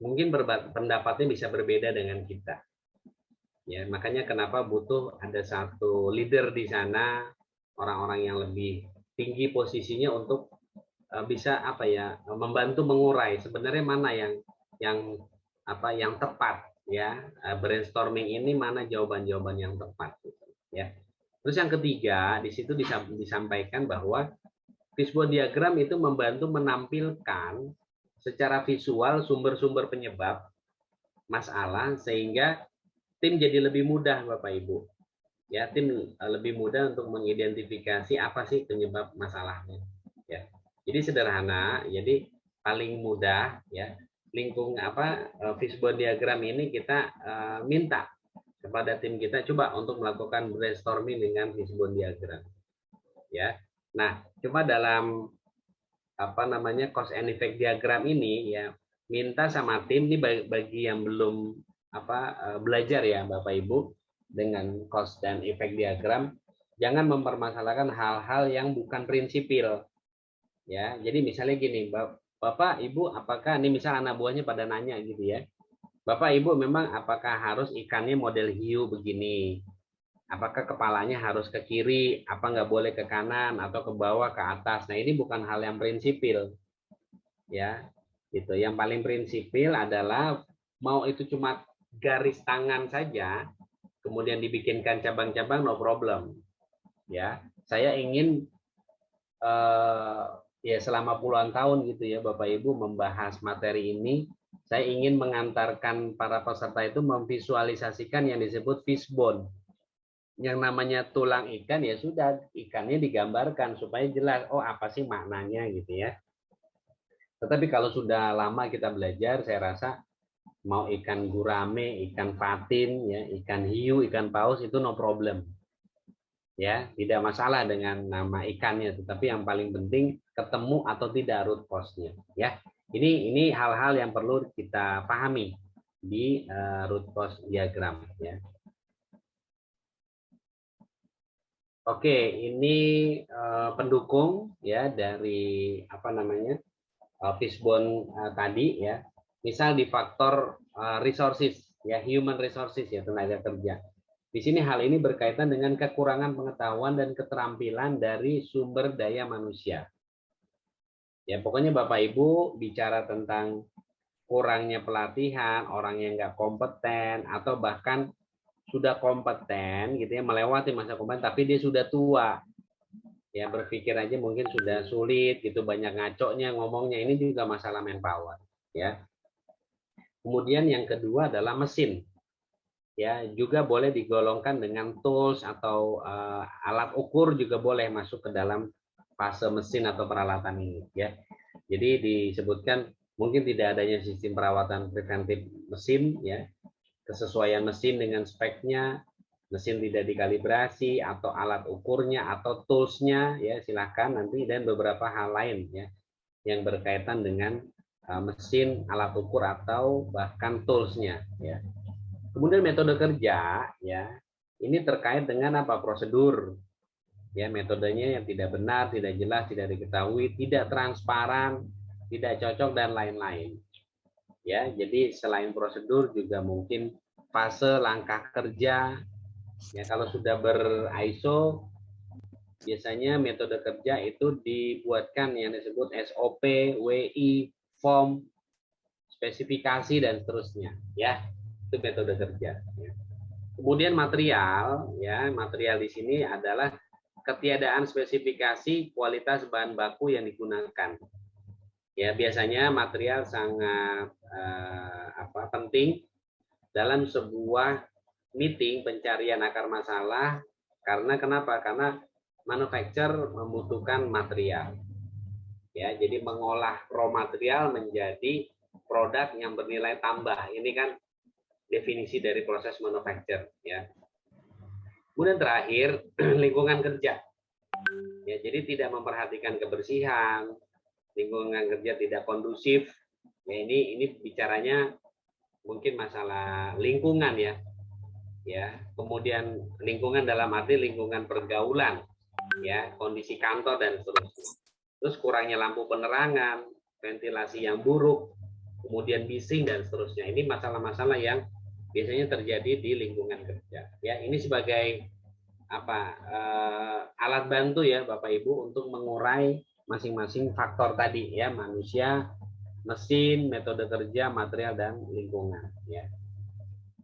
mungkin pendapatnya bisa berbeda dengan kita. Ya, makanya kenapa butuh ada satu leader di sana, orang-orang yang lebih tinggi posisinya untuk bisa membantu mengurai sebenarnya mana yang tepat, ya. Brainstorming ini mana jawaban-jawaban yang tepat, ya. Terus yang ketiga, di situ disampaikan bahwa fishbone diagram itu membantu menampilkan secara visual sumber-sumber penyebab masalah sehingga tim jadi lebih mudah Bapak Ibu. Ya, tim lebih mudah untuk mengidentifikasi apa sih penyebab masalahnya. Ya. Jadi sederhana, jadi paling mudah ya fishbone diagram ini kita minta kepada tim kita coba untuk melakukan brainstorming dengan fishbone diagram. Ya. Nah, coba dalam cause and effect diagram ini ya minta sama tim ini bagi yang belum belajar ya Bapak Ibu dengan cause dan effect diagram, Jangan mempermasalahkan hal-hal yang bukan prinsipil. Ya, jadi misalnya gini, Bapak, Ibu, apakah ini misal anak buahnya pada nanya gitu ya. Bapak, Ibu, memang apakah harus ikannya model hiu begini? Apakah kepalanya harus ke kiri? Apa nggak boleh ke kanan atau ke bawah, ke atas? Nah, ini bukan hal yang prinsipil. Ya, gitu. Yang paling prinsipil adalah mau itu cuma garis tangan saja, kemudian dibikinkan cabang-cabang, no problem. Ya, saya ingin ya selama puluhan tahun gitu ya Bapak Ibu membahas materi ini, saya ingin mengantarkan para peserta itu memvisualisasikan yang disebut fishbone. Yang namanya tulang ikan ya sudah, ikannya digambarkan supaya jelas, oh apa sih maknanya gitu ya. Tetapi kalau sudah lama kita belajar, saya rasa mau ikan gurame, ikan patin, ya, ikan hiu, ikan paus itu no problem. Ya, tidak masalah dengan nama ikannya, tetapi yang paling penting ketemu atau tidak root cause-nya. Ya, ini hal-hal yang perlu kita pahami di root cause diagram. Ya. Oke, ini pendukung ya dari apa namanya fishbone tadi ya. Misal di faktor resources ya, human resources ya, tenaga kerja. Di sini hal ini berkaitan dengan kekurangan pengetahuan dan keterampilan dari sumber daya manusia. Ya, pokoknya Bapak Ibu bicara tentang kurangnya pelatihan, orang yang nggak kompeten, atau bahkan sudah kompeten gitu ya, melewati masa kompeten, tapi dia sudah tua. Ya, berpikir aja mungkin sudah sulit gitu, banyak ngaconya ngomongnya, ini juga masalah manpower. Ya. Kemudian yang kedua adalah mesin. Ya, juga boleh digolongkan dengan tools atau alat ukur juga boleh masuk ke dalam fase mesin atau peralatan ini ya. Jadi disebutkan mungkin tidak adanya sistem perawatan preventif mesin ya, kesesuaian mesin dengan speknya, mesin tidak dikalibrasi atau alat ukurnya atau toolsnya ya, silahkan nanti, dan beberapa hal lain ya yang berkaitan dengan mesin, alat ukur atau bahkan toolsnya ya. Kemudian metode kerja ya, ini terkait dengan apa? Prosedur. Ya, metodenya yang tidak benar, tidak jelas, tidak diketahui, tidak transparan, tidak cocok dan lain-lain. Ya, jadi selain prosedur juga mungkin fase langkah kerja. Ya, kalau sudah ber-ISO biasanya metode kerja itu dibuatkan yang disebut SOP, WI, form, spesifikasi dan seterusnya, ya. Itu metode kerja. Kemudian material, ya, material di sini adalah ketiadaan spesifikasi kualitas bahan baku yang digunakan. Ya, biasanya material sangat penting dalam sebuah meeting pencarian akar masalah, karena kenapa? Karena manufacturer membutuhkan material. Ya, jadi mengolah raw material menjadi produk yang bernilai tambah. Ini kan definisi dari proses manufacture ya. Kemudian terakhir lingkungan kerja. Ya, jadi tidak memperhatikan kebersihan, lingkungan kerja tidak kondusif. Ya, ini bicaranya mungkin masalah lingkungan ya. Ya, kemudian lingkungan dalam arti lingkungan pergaulan, ya, kondisi kantor dan seterusnya. Terus kurangnya lampu penerangan, ventilasi yang buruk, kemudian bising dan seterusnya. Ini masalah-masalah yang biasanya terjadi di lingkungan kerja. Ya, ini sebagai alat bantu ya Bapak Ibu untuk mengurai masing-masing faktor tadi ya, manusia, mesin, metode kerja, material dan lingkungan ya.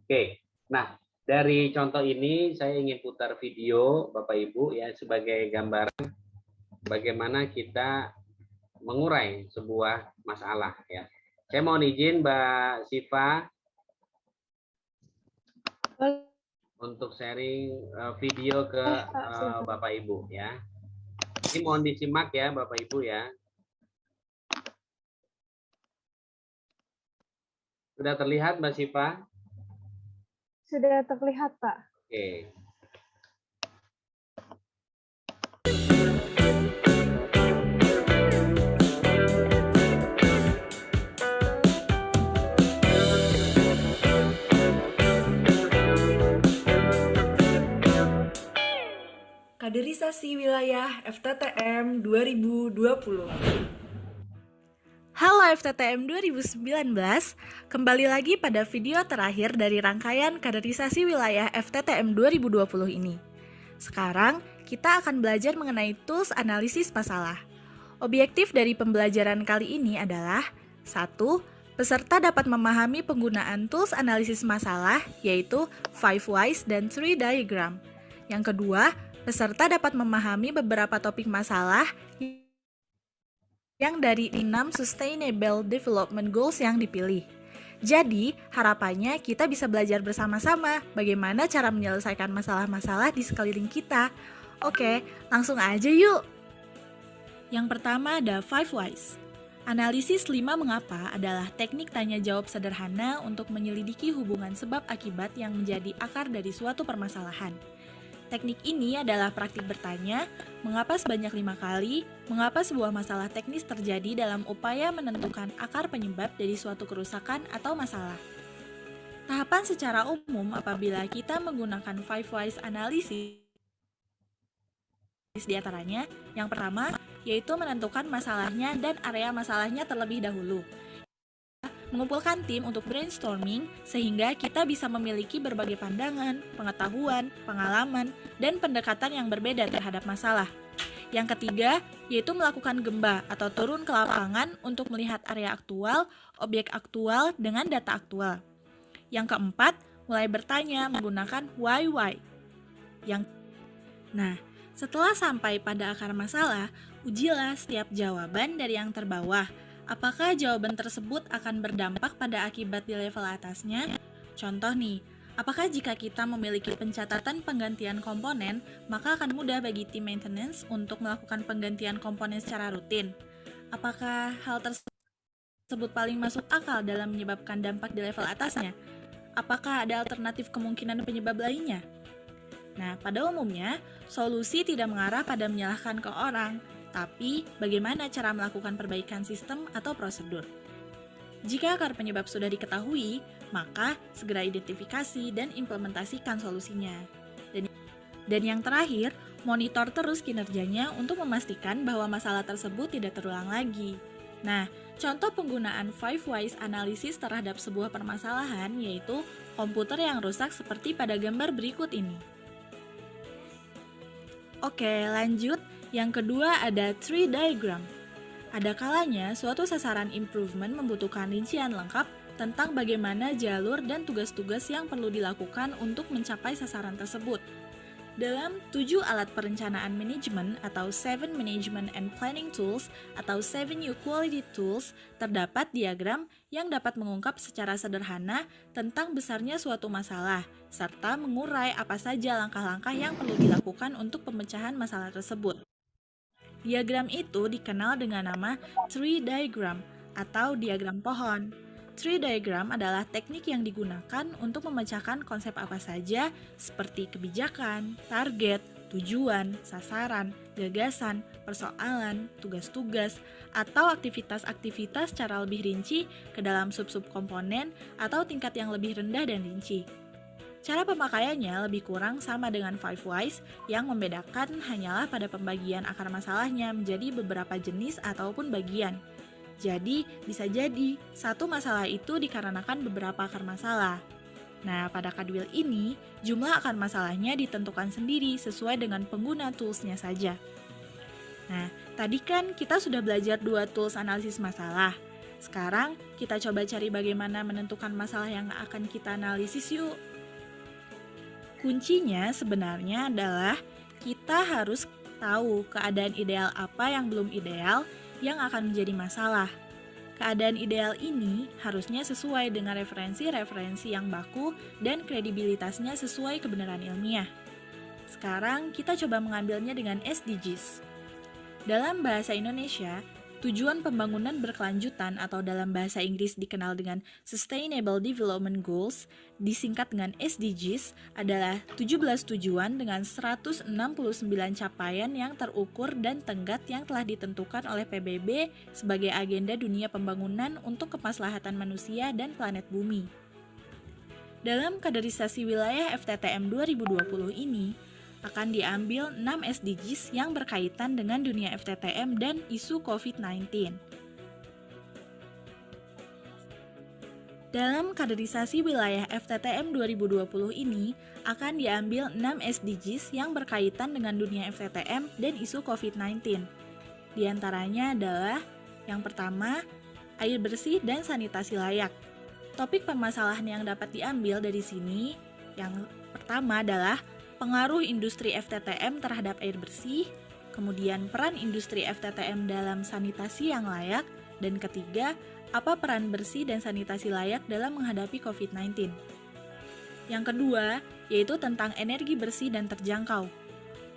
Oke. Nah, dari contoh ini saya ingin putar video Bapak Ibu ya sebagai gambaran bagaimana kita mengurai sebuah masalah ya. Saya mohon izin Mbak Siva untuk sharing video ke Bapak Ibu ya. Ini mohon disimak ya Bapak Ibu ya. Sudah terlihat Mbak Siva? Sudah terlihat Pak. Oke. Kaderisasi Wilayah FTTM 2020. Halo FTTM 2019, kembali lagi pada video terakhir dari rangkaian Kaderisasi Wilayah FTTM 2020 ini. Sekarang, kita akan belajar mengenai tools analisis masalah. Objektif dari pembelajaran kali ini adalah 1. Peserta dapat memahami penggunaan tools analisis masalah, yaitu 5 whys dan 3 diagram. Yang kedua, peserta dapat memahami beberapa topik masalah yang dari 6 Sustainable Development Goals yang dipilih. Jadi, harapannya kita bisa belajar bersama-sama bagaimana cara menyelesaikan masalah-masalah di sekeliling kita. Oke, langsung aja yuk! Yang pertama ada 5 whys. Analisis 5 mengapa adalah teknik tanya-jawab sederhana untuk menyelidiki hubungan sebab akibat yang menjadi akar dari suatu permasalahan. Teknik ini adalah praktik bertanya, mengapa sebanyak 5 kali, mengapa sebuah masalah teknis terjadi dalam upaya menentukan akar penyebab dari suatu kerusakan atau masalah. Tahapan secara umum apabila kita menggunakan 5 whys analisis di antaranya, yang pertama, yaitu menentukan masalahnya dan area masalahnya terlebih dahulu. Mengumpulkan tim untuk brainstorming sehingga kita bisa memiliki berbagai pandangan, pengetahuan, pengalaman, dan pendekatan yang berbeda terhadap masalah. Yang ketiga, yaitu melakukan gemba atau turun ke lapangan untuk melihat area aktual, objek aktual, dengan data aktual. Yang keempat, mulai bertanya menggunakan why. Nah, setelah sampai pada akar masalah, ujilah setiap jawaban dari yang terbawah. Apakah jawaban tersebut akan berdampak pada akibat di level atasnya? Contoh nih, apakah jika kita memiliki pencatatan penggantian komponen, maka akan mudah bagi tim maintenance untuk melakukan penggantian komponen secara rutin? Apakah hal tersebut paling masuk akal dalam menyebabkan dampak di level atasnya? Apakah ada alternatif kemungkinan penyebab lainnya? Nah, pada umumnya, solusi tidak mengarah pada menyalahkan ke orang, tapi bagaimana cara melakukan perbaikan sistem atau prosedur. Jika akar penyebab sudah diketahui, maka segera identifikasi dan implementasikan solusinya. Dan yang terakhir, monitor terus kinerjanya untuk memastikan bahwa masalah tersebut tidak terulang lagi. Nah, contoh penggunaan 5 whys analisis terhadap sebuah permasalahan yaitu komputer yang rusak seperti pada gambar berikut ini. Oke, lanjut. Yang kedua ada tree diagram. Ada kalanya suatu sasaran improvement membutuhkan rincian lengkap tentang bagaimana jalur dan tugas-tugas yang perlu dilakukan untuk mencapai sasaran tersebut. Dalam 7 alat perencanaan manajemen atau 7 Management and Planning Tools atau 7 U Quality Tools, terdapat diagram yang dapat mengungkap secara sederhana tentang besarnya suatu masalah, serta mengurai apa saja langkah-langkah yang perlu dilakukan untuk pemecahan masalah tersebut. Diagram itu dikenal dengan nama tree diagram atau diagram pohon. Tree diagram adalah teknik yang digunakan untuk memecahkan konsep apa saja seperti kebijakan, target, tujuan, sasaran, gagasan, persoalan, tugas-tugas, atau aktivitas-aktivitas secara lebih rinci ke dalam sub-sub komponen atau tingkat yang lebih rendah dan rinci. Cara pemakaiannya lebih kurang sama dengan 5 whys, yang membedakan hanyalah pada pembagian akar masalahnya menjadi beberapa jenis ataupun bagian. Jadi, bisa jadi satu masalah itu dikarenakan beberapa akar masalah. Nah, pada Kadwil ini, jumlah akar masalahnya ditentukan sendiri sesuai dengan pengguna toolsnya saja. Nah, tadi kan kita sudah belajar 2 tools analisis masalah. Sekarang, kita coba cari bagaimana menentukan masalah yang akan kita analisis yuk. Kuncinya sebenarnya adalah kita harus tahu keadaan ideal apa yang belum ideal yang akan menjadi masalah. Keadaan ideal ini harusnya sesuai dengan referensi-referensi yang baku dan kredibilitasnya sesuai kebenaran ilmiah. Sekarang kita coba mengambilnya dengan SDGs. Dalam bahasa Indonesia, tujuan pembangunan berkelanjutan atau dalam bahasa Inggris dikenal dengan Sustainable Development Goals, disingkat dengan SDGs, adalah 17 tujuan dengan 169 capaian yang terukur dan tenggat yang telah ditentukan oleh PBB sebagai agenda dunia pembangunan untuk kemaslahatan manusia dan planet bumi. Dalam kaderisasi wilayah FTTM 2020 ini, akan diambil 6 SDGs yang berkaitan dengan dunia FTTM dan isu COVID-19. Dalam kaderisasi wilayah FTTM 2020 ini akan diambil 6 SDGs yang berkaitan dengan dunia FTTM dan isu COVID-19. Di antaranya adalah yang pertama, air bersih dan sanitasi layak. Topik permasalahan yang dapat diambil dari sini yang pertama adalah pengaruh industri FTTM terhadap air bersih, kemudian peran industri FTTM dalam sanitasi yang layak, dan ketiga, apa peran bersih dan sanitasi layak dalam menghadapi COVID-19. Yang kedua, yaitu tentang energi bersih dan terjangkau.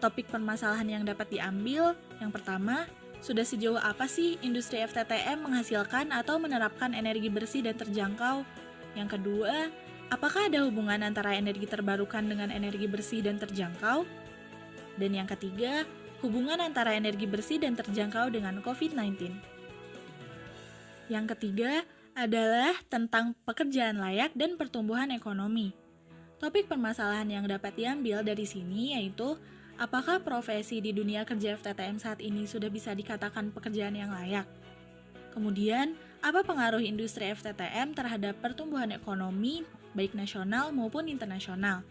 Topik permasalahan yang dapat diambil, yang pertama, sudah sejauh apa sih industri FTTM menghasilkan atau menerapkan energi bersih dan terjangkau? Yang kedua, apakah ada hubungan antara energi terbarukan dengan energi bersih dan terjangkau? Dan yang ketiga, hubungan antara energi bersih dan terjangkau dengan COVID-19. Yang ketiga adalah tentang pekerjaan layak dan pertumbuhan ekonomi. Topik permasalahan yang dapat diambil dari sini yaitu apakah profesi di dunia kerja FTTM saat ini sudah bisa dikatakan pekerjaan yang layak? Kemudian, apa pengaruh industri FTTM terhadap pertumbuhan ekonomi, baik nasional maupun internasional?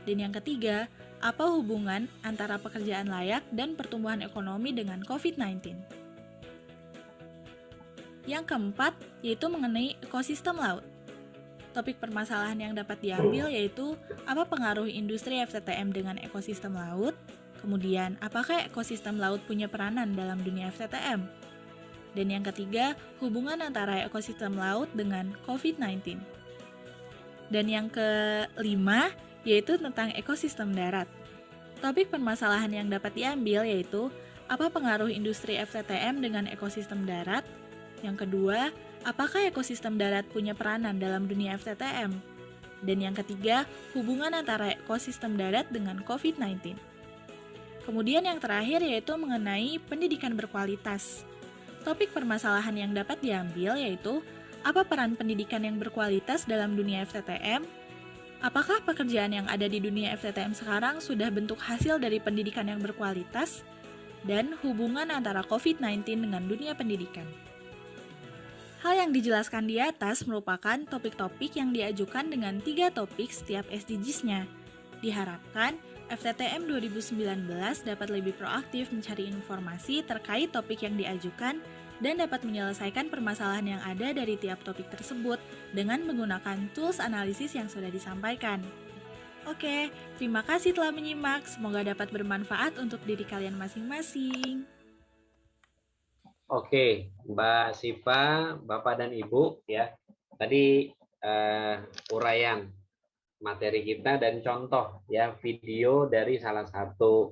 Dan yang ketiga, apa hubungan antara pekerjaan layak dan pertumbuhan ekonomi dengan COVID-19? Yang keempat, yaitu mengenai ekosistem laut. Topik permasalahan yang dapat diambil yaitu apa pengaruh industri FTTM dengan ekosistem laut, kemudian apakah ekosistem laut punya peranan dalam dunia FTTM, dan yang ketiga hubungan antara ekosistem laut dengan COVID-19. Dan yang kelima yaitu tentang ekosistem darat. Topik permasalahan yang dapat diambil yaitu apa pengaruh industri FTTM dengan ekosistem darat, yang kedua apakah ekosistem darat punya peranan dalam dunia FTTM? Dan yang ketiga, hubungan antara ekosistem darat dengan COVID-19. Kemudian yang terakhir yaitu mengenai pendidikan berkualitas. Topik permasalahan yang dapat diambil yaitu apa peran pendidikan yang berkualitas dalam dunia FTTM? Apakah pekerjaan yang ada di dunia FTTM sekarang sudah bentuk hasil dari pendidikan yang berkualitas? Dan hubungan antara COVID-19 dengan dunia pendidikan. Hal yang dijelaskan di atas merupakan topik-topik yang diajukan dengan 3 topik setiap SDGs-nya. Diharapkan, FTTM 2019 dapat lebih proaktif mencari informasi terkait topik yang diajukan dan dapat menyelesaikan permasalahan yang ada dari tiap topik tersebut dengan menggunakan tools analisis yang sudah disampaikan. Oke, terima kasih telah menyimak. Semoga dapat bermanfaat untuk diri kalian masing-masing. Oke, Mbak Siva, Bapak dan Ibu, ya. Tadi uraian materi kita dan contoh ya video dari salah satu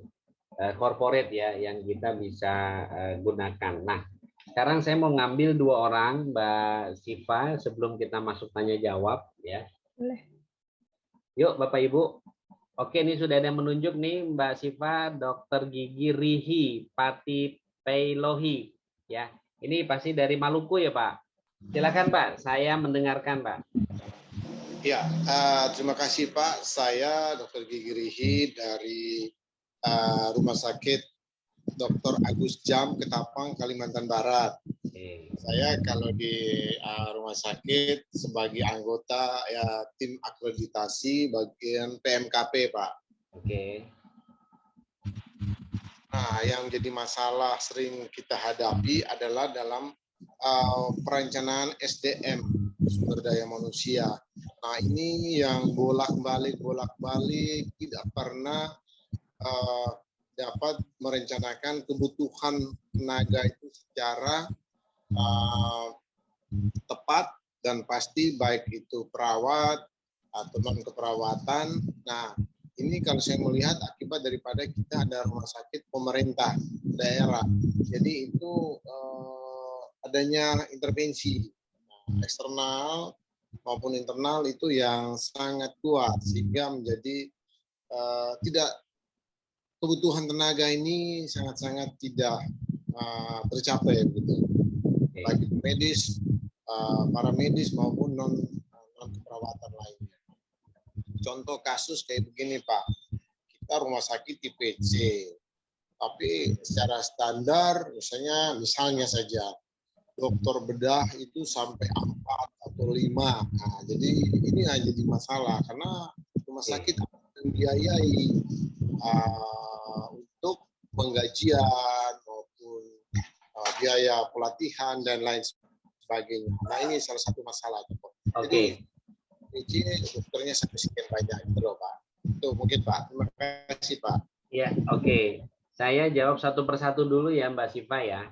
corporate ya yang kita bisa gunakan. Nah, sekarang saya mau ngambil 2 orang, Mbak Siva, sebelum kita masuk tanya jawab ya. Boleh. Yuk, Bapak Ibu. Oke, ini sudah ada yang menunjuk nih, Mbak Siva, Dr. Gigi Rihi Patipeilohi. Ya, ini pasti dari Maluku ya Pak. Silakan Pak, saya mendengarkan Pak. Ya, terima kasih Pak. Saya Dr. Gigi Rihi dari Rumah Sakit Dr. Agus Jam, Ketapang, Kalimantan Barat. Saya kalau di rumah sakit sebagai anggota ya tim akreditasi bagian PMKP Pak. Oke. Nah, yang jadi masalah sering kita hadapi adalah dalam perencanaan SDM, sumber daya manusia. Nah, ini yang bolak-balik tidak pernah dapat merencanakan kebutuhan tenaga itu secara tepat dan pasti, baik itu perawat atau non keperawatan. Nah, ini kalau saya melihat akibat daripada kita ada rumah sakit pemerintah daerah. Jadi itu adanya intervensi eksternal maupun internal itu yang sangat kuat sehingga menjadi tidak, kebutuhan tenaga ini sangat-sangat tidak tercapai gitu. Baik medis, para medis maupun non keperawatan lainnya. Contoh kasus kayak begini Pak, kita rumah sakit tipe C. Tapi secara standar, misalnya saja, dokter bedah itu sampai 4 atau 5. Nah, jadi ini yang jadi masalah, karena rumah sakit membiayai untuk penggajian maupun biaya pelatihan dan lain sebagainya. Nah, ini salah satu masalah. Jadi, dokternya sampai sekian banyak itu loh, Pak. Itu mungkin, Pak. Terima kasih, Pak. Ya, oke. Saya jawab satu persatu dulu ya, Mbak Siva ya.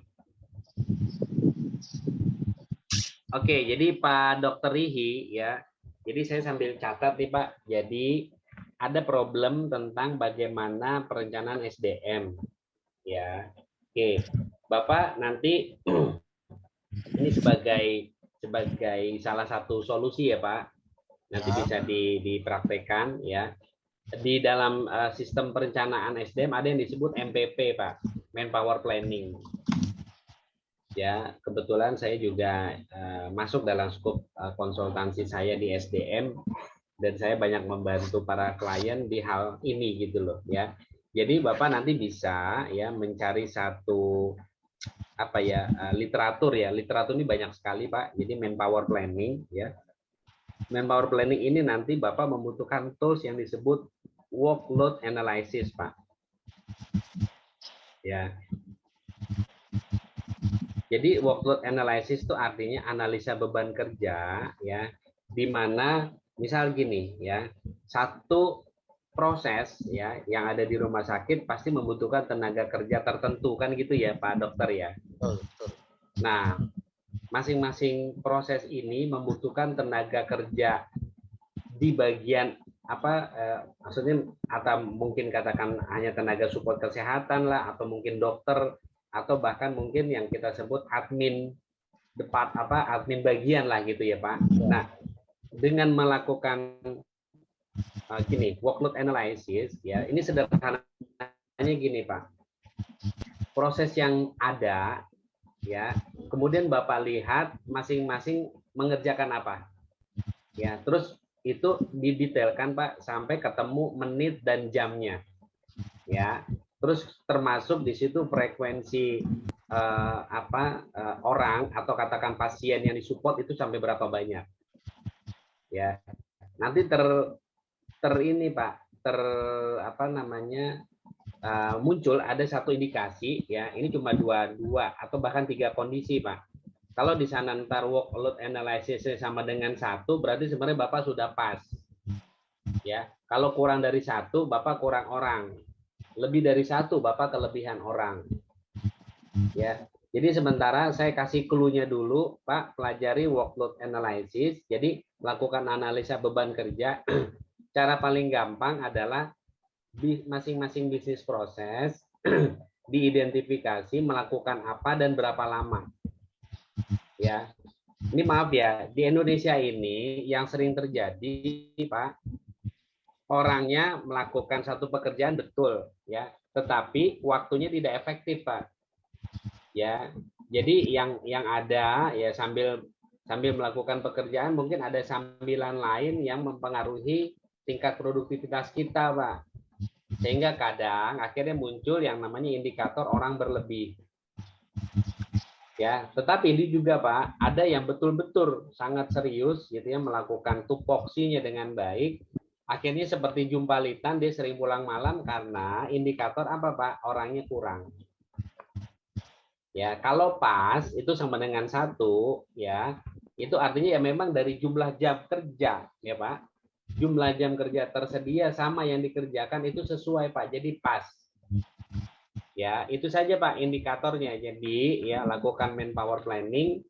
Oke, jadi Pak Dr. Rihi ya. Jadi saya sambil catat nih Pak. Jadi ada problem tentang bagaimana perencanaan SDM ya. Oke, Bapak nanti ini sebagai salah satu solusi ya Pak. Nanti bisa dipraktekkan ya. Di dalam sistem perencanaan SDM ada yang disebut MPP Pak, Manpower Planning. Ya, kebetulan saya juga masuk dalam skop konsultansi saya di SDM dan saya banyak membantu para klien di hal ini gitu loh ya. Jadi Bapak nanti bisa ya mencari satu literatur ya. Literatur ini banyak sekali Pak. Jadi Manpower Planning ya. Manpower Planning ini nanti Bapak membutuhkan tools yang disebut workload analysis, Pak. Ya. Jadi workload analysis itu artinya analisa beban kerja ya, di mana misal gini ya, satu proses ya yang ada di rumah sakit pasti membutuhkan tenaga kerja tertentu kan gitu ya, Pak Dokter ya. Nah, masing-masing proses ini membutuhkan tenaga kerja di bagian maksudnya atau mungkin katakan hanya tenaga support kesehatan lah, atau mungkin dokter, atau bahkan mungkin yang kita sebut admin admin bagian lah gitu ya Pak. Nah, dengan melakukan workload analysis ya, ini sederhananya gini Pak. Proses yang ada ya, kemudian Bapak lihat masing-masing mengerjakan apa. Ya, terus itu didetailkan Pak sampai ketemu menit dan jamnya. Ya. Terus termasuk di situ frekuensi orang atau katakan pasien yang disupport itu sampai berapa banyak. Ya. Nanti ini Pak, muncul ada satu indikasi ya, ini cuma dua atau bahkan 3 kondisi Pak. Kalau di sana ntar workload analysis sama dengan 1, berarti sebenarnya Bapak sudah pas. Ya, kalau kurang dari 1, Bapak kurang orang. Lebih dari 1, Bapak kelebihan orang. Ya, jadi sementara saya kasih clue-nya dulu, Pak, pelajari workload analysis. Jadi lakukan analisa beban kerja. Cara paling gampang adalah masing-masing bisnis proses diidentifikasi melakukan apa dan berapa lama. Ya, ini maaf ya, di Indonesia ini yang sering terjadi, Pak, orangnya melakukan satu pekerjaan betul, ya, tetapi waktunya tidak efektif, Pak. Ya, jadi yang ada ya sambil melakukan pekerjaan mungkin ada sambilan lain yang mempengaruhi tingkat produktivitas kita, Pak. Sehingga kadang akhirnya muncul yang namanya indikator orang berlebih. Ya, tetapi ini juga Pak, ada yang betul-betul sangat serius gitu ya melakukan tupoksinya dengan baik. Akhirnya seperti jumpalitan, dia sering pulang malam karena indikator apa Pak? Orangnya kurang. Ya, kalau pas itu sama dengan 1 ya, itu artinya ya memang dari jumlah jam kerja ya Pak. Jumlah jam kerja tersedia sama yang dikerjakan itu sesuai Pak, jadi pas. Ya, itu saja Pak indikatornya. Jadi ya lakukan manpower planning,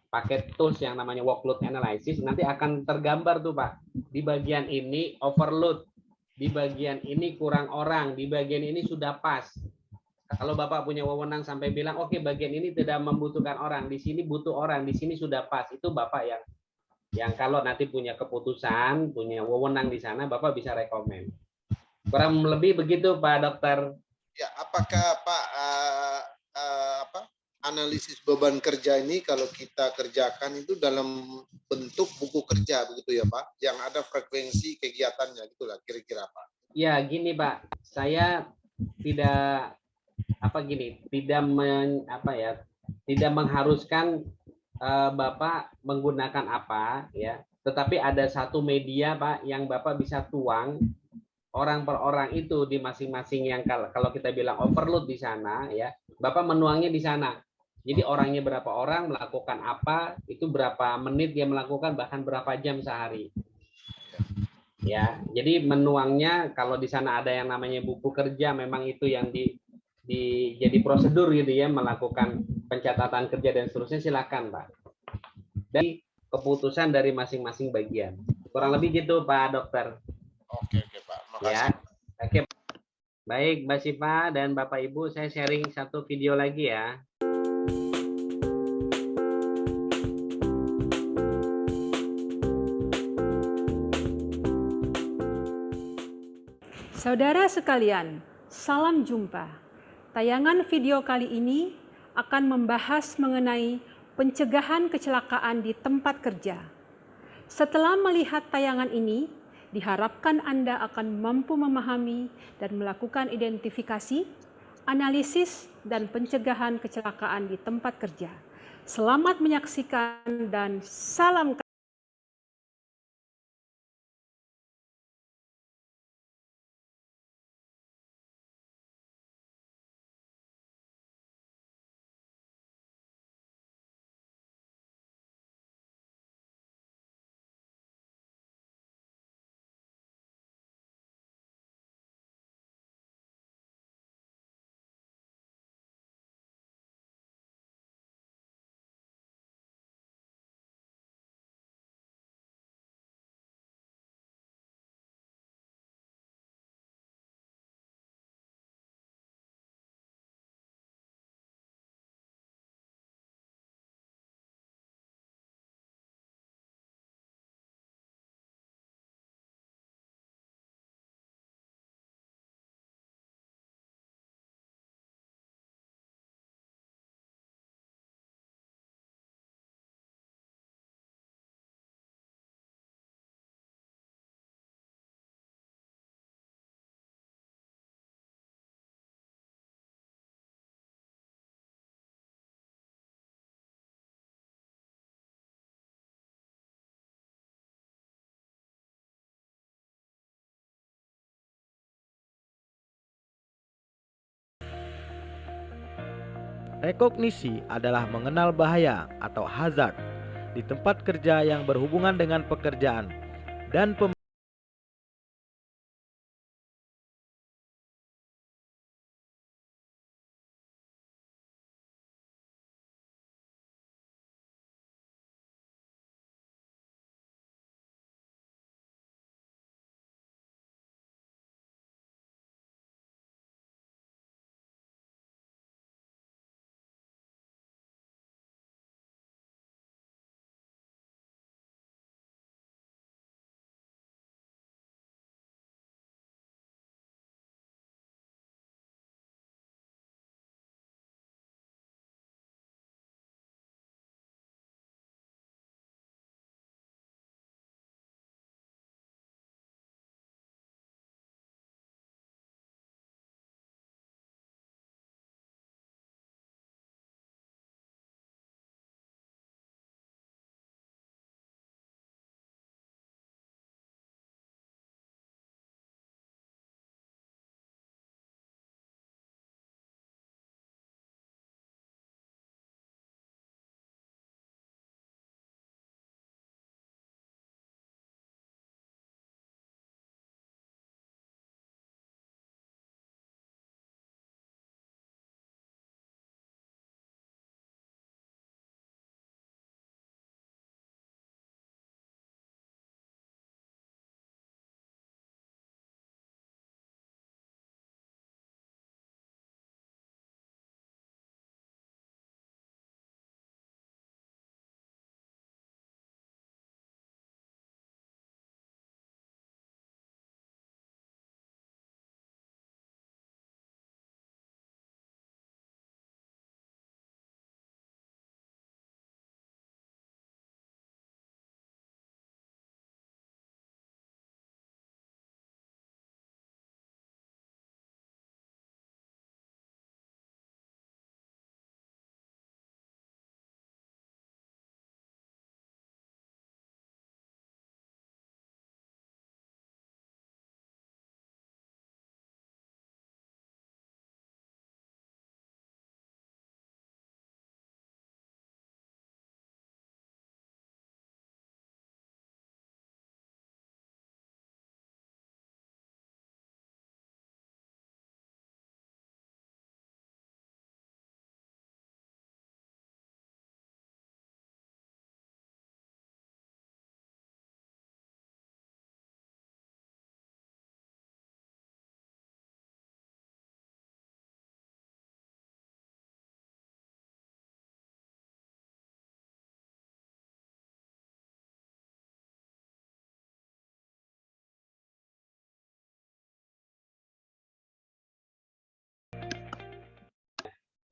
pakai tools yang namanya workload analysis, nanti akan tergambar tuh Pak. Di bagian ini overload, di bagian ini kurang orang, di bagian ini sudah pas. Kalau Bapak punya wewenang sampai bilang, oke, bagian ini tidak membutuhkan orang, di sini butuh orang, di sini sudah pas, itu Bapak yang kalau nanti punya keputusan, punya wewenang di sana, Bapak bisa rekomen. Kurang lebih begitu Pak Dokter. Ya, apakah Pak analisis beban kerja ini kalau kita kerjakan itu dalam bentuk buku kerja begitu ya Pak, yang ada frekuensi kegiatannya gitulah kira-kira Pak. Ya, gini Pak, saya tidak tidak mengharuskan Bapak menggunakan apa ya, tetapi ada satu media Pak yang Bapak bisa tuang orang per orang itu di masing-masing yang kalau kita bilang overload di sana ya, Bapak menuangnya di sana. Jadi orangnya berapa orang melakukan apa, itu berapa menit dia melakukan, bahkan berapa jam sehari. Ya, jadi menuangnya kalau di sana ada yang namanya buku kerja, memang itu yang jadi prosedur gitu ya, melakukan pencatatan kerja dan seterusnya, silakan Pak. Dan keputusan dari masing-masing bagian. Kurang lebih gitu Pak Dokter. Oke, Pak. Ya. Makasih. Oke. Baik, Mbak Siva dan Bapak Ibu, saya sharing satu video lagi ya. Saudara sekalian, salam jumpa. Tayangan video kali ini akan membahas mengenai pencegahan kecelakaan di tempat kerja. Setelah melihat tayangan ini, diharapkan Anda akan mampu memahami dan melakukan identifikasi, analisis, dan pencegahan kecelakaan di tempat kerja. Selamat menyaksikan dan salam. Rekognisi adalah mengenal bahaya atau hazard di tempat kerja yang berhubungan dengan pekerjaan dan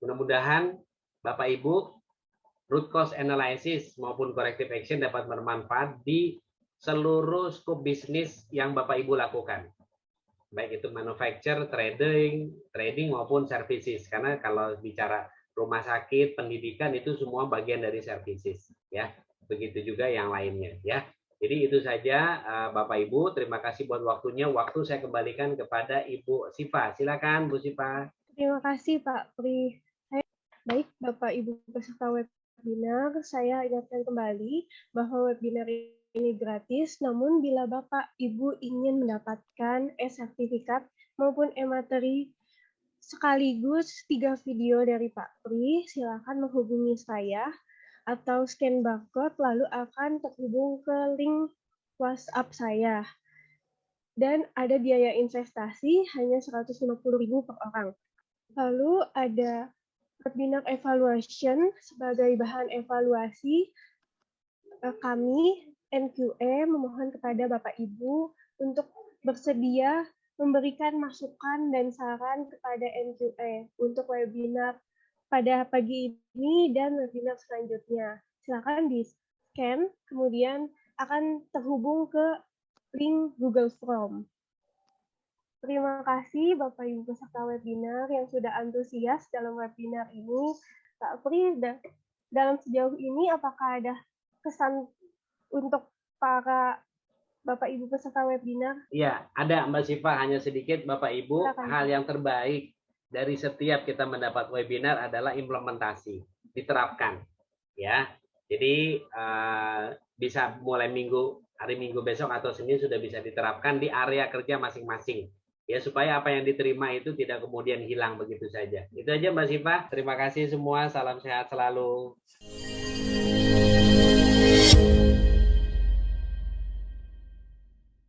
Mudah-mudahan Bapak Ibu root cause analysis maupun corrective action dapat bermanfaat di seluruh skop bisnis yang Bapak Ibu lakukan. Baik itu manufacture, trading maupun services. Karena kalau bicara rumah sakit, pendidikan itu semua bagian dari services, ya. Begitu juga yang lainnya, ya. Jadi itu saja Bapak Ibu, terima kasih buat waktunya. Waktu saya kembalikan kepada Ibu Siva. Silakan Bu Siva. Terima kasih Pak Pri. Baik Bapak Ibu peserta webinar, saya ingatkan kembali bahwa webinar ini gratis, namun bila Bapak Ibu ingin mendapatkan e-sertifikat maupun e-materi sekaligus 3 video dari Pak Pri, silakan menghubungi saya atau scan barcode lalu akan terhubung ke link WhatsApp saya. Dan ada biaya investasi hanya 150.000 per orang. Lalu ada webinar evaluation sebagai bahan evaluasi. Kami NQE memohon kepada Bapak Ibu untuk bersedia memberikan masukan dan saran kepada NQE untuk webinar pada pagi ini dan webinar selanjutnya. Silakan di-scan, kemudian akan terhubung ke link Google Form. Terima kasih Bapak Ibu peserta webinar yang sudah antusias dalam webinar ini. Pak Pri, dalam sejauh ini apakah ada kesan untuk para Bapak Ibu peserta webinar? Iya, ada Mbak Siva, hanya sedikit Bapak Ibu. Silakan. Hal yang terbaik dari setiap kita mendapat webinar adalah implementasi, diterapkan, ya. Jadi bisa mulai hari Minggu besok atau Senin sudah bisa diterapkan di area kerja masing-masing. Ya, supaya apa yang diterima itu tidak kemudian hilang begitu saja. Itu aja Mbak Siva. Terima kasih semua. Salam sehat selalu.